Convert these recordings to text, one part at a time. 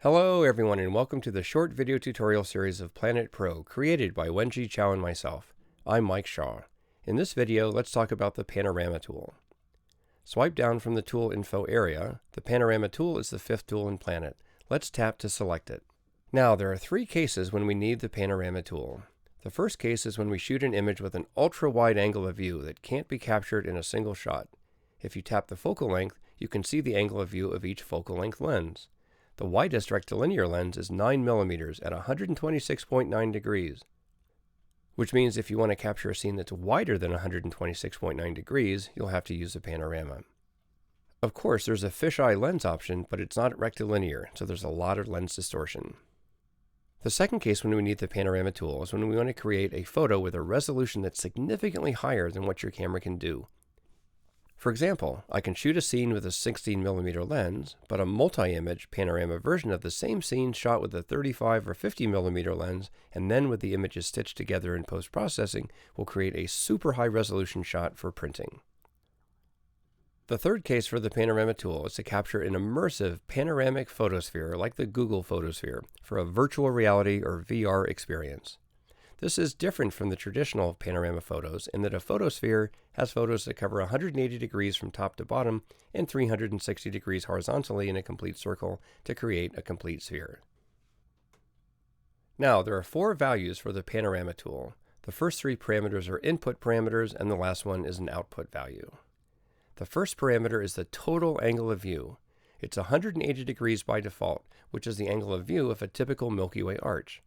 Hello everyone and welcome to the short video tutorial series of Planet Pro created by Wenji Chow and myself. I'm Mike Shaw. In this video, let's talk about the Panorama tool. Swipe down from the tool info area. The Panorama tool is the fifth tool in Planet. Let's tap to select it. Now there are three cases when we need the Panorama tool. The first case is when we shoot an image with an ultra wide angle of view that can't be captured in a single shot. If you tap the focal length, you can see the angle of view of each focal length lens. The widest rectilinear lens is 9 mm at 126.9 degrees, which means if you want to capture a scene that's wider than 126.9 degrees, you'll have to use a panorama. Of course, there's a fisheye lens option, but it's not rectilinear, so there's a lot of lens distortion. The second case when we need the panorama tool is when we want to create a photo with a resolution that's significantly higher than what your camera can do. For example, I can shoot a scene with a 16mm lens, but a multi-image panorama version of the same scene shot with a 35 or 50mm lens and then with the images stitched together in post-processing will create a super high resolution shot for printing. The third case for the panorama tool is to capture an immersive panoramic photosphere like the Google photosphere for a virtual reality or VR experience. This is different from the traditional panorama photos in that a photosphere has photos that cover 180 degrees from top to bottom and 360 degrees horizontally in a complete circle to create a complete sphere. Now, there are four values for the panorama tool. The first three parameters are input parameters and the last one is an output value. The first parameter is the total angle of view. It's 180 degrees by default, which is the angle of view of a typical Milky Way arch.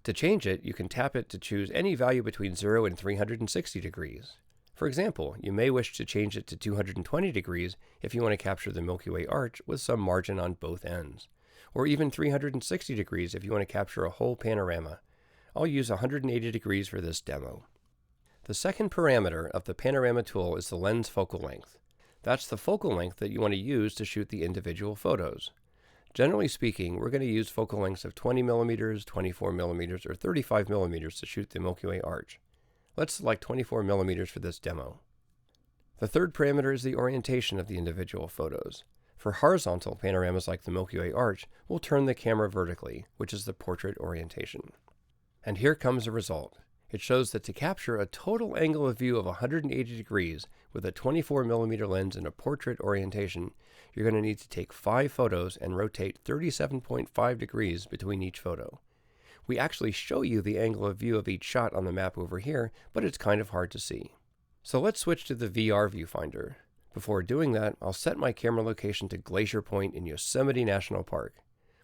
To change it, you can tap it to choose any value between 0 and 360 degrees. For example, you may wish to change it to 220 degrees if you want to capture the Milky Way arch with some margin on both ends, or even 360 degrees if you want to capture a whole panorama. I'll use 180 degrees for this demo. The second parameter of the panorama tool is the lens focal length. That's the focal length that you want to use to shoot the individual photos. Generally speaking, we're going to use focal lengths of 20mm, 24mm, or 35mm to shoot the Milky Way arch. Let's select 24mm for this demo. The third parameter is the orientation of the individual photos. For horizontal panoramas like the Milky Way arch, we'll turn the camera vertically, which is the portrait orientation. And here comes the result. It shows that to capture a total angle of view of 180 degrees with a 24mm lens in a portrait orientation, you're going to need to take 5 photos and rotate 37.5 degrees between each photo. We actually show you the angle of view of each shot on the map over here, but it's kind of hard to see. So let's switch to the VR viewfinder. Before doing that, I'll set my camera location to Glacier Point in Yosemite National Park.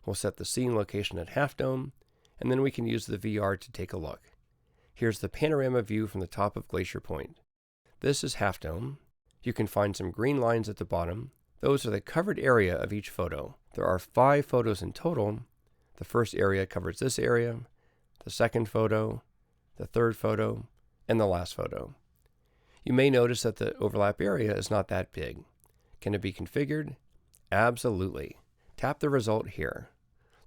We'll set the scene location at Half Dome, and then we can use the VR to take a look. Here's the panorama view from the top of Glacier Point. This is Half Dome. You can find some green lines at the bottom. Those are the covered area of each photo. There are 5 photos in total. The first area covers this area, the second photo, the third photo, and the last photo. You may notice that the overlap area is not that big. Can it be configured? Absolutely. Tap the result here.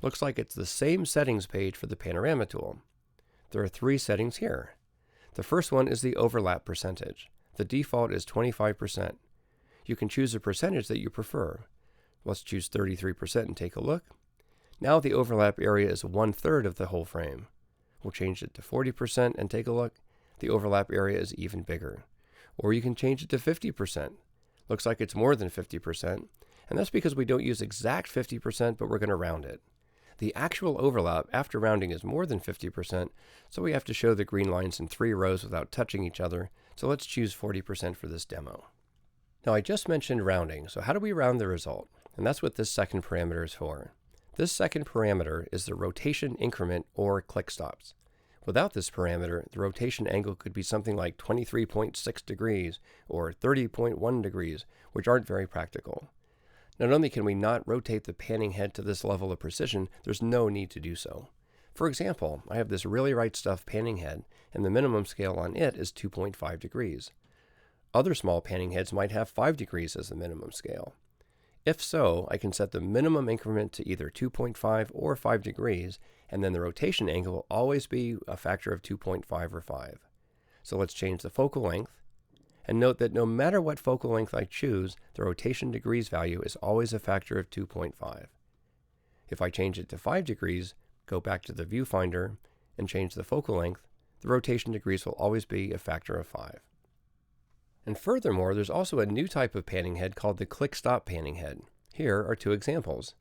Looks like it's the same settings page for the panorama tool. There are 3 settings here. The first one is the overlap percentage. The default is 25%. You can choose a percentage that you prefer. Let's choose 33% and take a look. Now the overlap area is 1/3 of the whole frame. We'll change it to 40% and take a look. The overlap area is even bigger. Or you can change it to 50%. Looks like it's more than 50%, and that's because we don't use exact 50%, but we're going to round it. The actual overlap after rounding is more than 50%, so we have to show the green lines in 3 rows without touching each other, so let's choose 40% for this demo. Now I just mentioned rounding, so how do we round the result? And that's what this second parameter is for. This second parameter is the rotation increment or click stops. Without this parameter, the rotation angle could be something like 23.6 degrees or 30.1 degrees, which aren't very practical. Not only can we not rotate the panning head to this level of precision, there's no need to do so. For example, I have this Really Right Stuff panning head, and the minimum scale on it is 2.5 degrees. Other small panning heads might have 5 degrees as the minimum scale. If so, I can set the minimum increment to either 2.5 or 5 degrees, and then the rotation angle will always be a factor of 2.5 or 5. So let's change the focal length. And note that no matter what focal length I choose, the rotation degrees value is always a factor of 2.5. If I change it to 5 degrees, go back to the viewfinder, and change the focal length, the rotation degrees will always be a factor of 5. And furthermore, there's also a new type of panning head called the click-stop panning head. Here are 2 examples.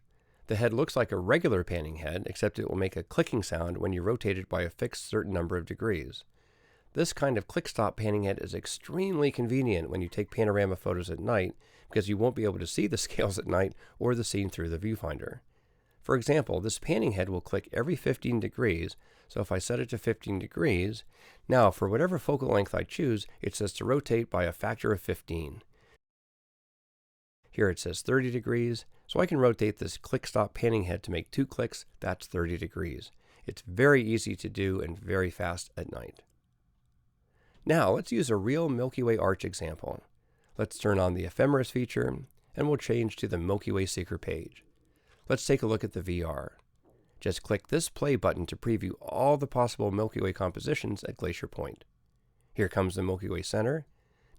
The head looks like a regular panning head, except it will make a clicking sound when you rotate it by a fixed certain number of degrees. This kind of click-stop panning head is extremely convenient when you take panorama photos at night, because you won't be able to see the scales at night or the scene through the viewfinder. For example, this panning head will click every 15 degrees, so if I set it to 15 degrees, now for whatever focal length I choose, it says to rotate by a factor of 15. Here it says 30 degrees, so I can rotate this click-stop panning head to make 2 clicks, that's 30 degrees. It's very easy to do and very fast at night. Now let's use a real Milky Way arch example. Let's turn on the ephemeris feature, and we'll change to the Milky Way seeker page. Let's take a look at the VR. Just click this play button to preview all the possible Milky Way compositions at Glacier Point. Here comes the Milky Way center.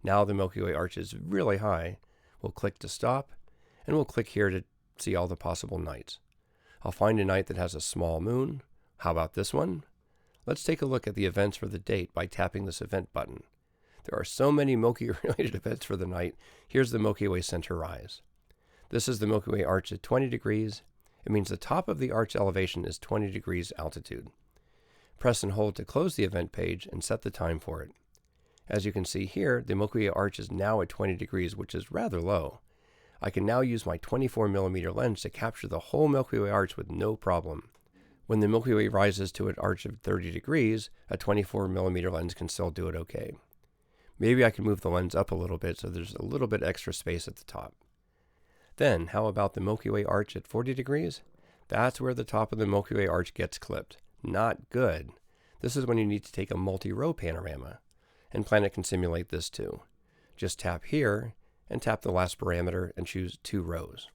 Now the Milky Way arch is really high. We'll click to stop, and we'll click here to see all the possible nights. I'll find a night that has a small moon. How about this one? Let's take a look at the events for the date by tapping this event button. There are so many Milky Way-related events for the night. Here's the Milky Way center rise. This is the Milky Way arch at 20 degrees. It means the top of the arch elevation is 20 degrees altitude. Press and hold to close the event page and set the time for it. As you can see here, the Milky Way arch is now at 20 degrees, which is rather low. I can now use my 24mm lens to capture the whole Milky Way arch with no problem. When the Milky Way rises to an arch of 30 degrees, a 24mm lens can still do it okay. Maybe I can move the lens up a little bit so there's a little bit extra space at the top. Then, how about the Milky Way arch at 40 degrees? That's where the top of the Milky Way arch gets clipped. Not good. This is when you need to take a multi-row panorama. And Planet can simulate this too. Just tap here, and tap the last parameter and choose 2 rows.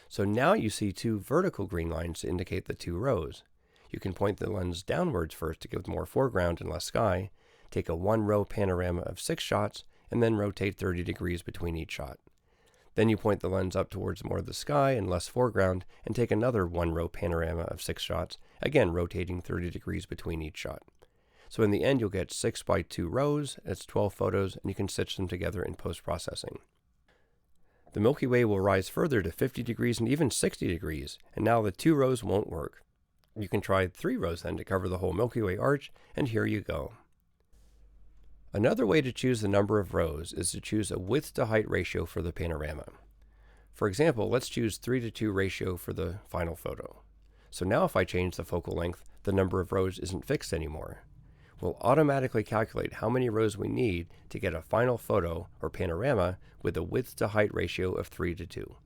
So now you see 2 vertical green lines to indicate the 2 rows. You can point the lens downwards first to give more foreground and less sky, take a 1-row panorama of 6 shots, and then rotate 30 degrees between each shot. Then you point the lens up towards more of the sky and less foreground, and take another 1-row panorama of 6 shots, again rotating 30 degrees between each shot. So in the end you'll get 6 by 2 rows, that's 12 photos, and you can stitch them together in post-processing. The Milky Way will rise further to 50 degrees and even 60 degrees, and now the 2 rows won't work. You can try 3 rows then to cover the whole Milky Way arch, and here you go. Another way to choose the number of rows is to choose a width to height ratio for the panorama. For example, let's choose 3:2 ratio for the final photo. So now if I change the focal length, the number of rows isn't fixed anymore. We'll automatically calculate how many rows we need to get a final photo or panorama with a width to height ratio of 3:2.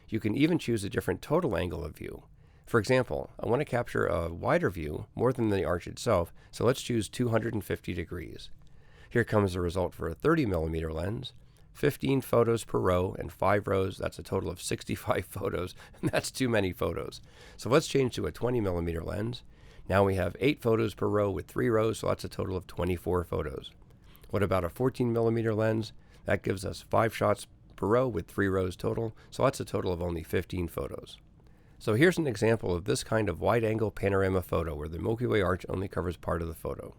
You can even choose a different total angle of view. For example, I want to capture a wider view more than the arch itself, so let's choose 250 degrees. Here comes the result for a 30mm lens. 15 photos per row and 5 rows, that's a total of 65 photos, and that's too many photos. So let's change to a 20mm lens. Now we have 8 photos per row with 3 rows, so that's a total of 24 photos. What about a 14mm lens? That gives us 5 shots per row with 3 rows total, so that's a total of only 15 photos. So here's an example of this kind of wide-angle panorama photo where the Milky Way arch only covers part of the photo.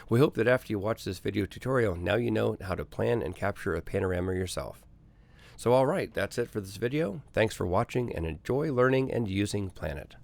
We hope that after you watch this video tutorial, now you know how to plan and capture a panorama yourself. So alright, that's it for this video. Thanks for watching and enjoy learning and using Planet.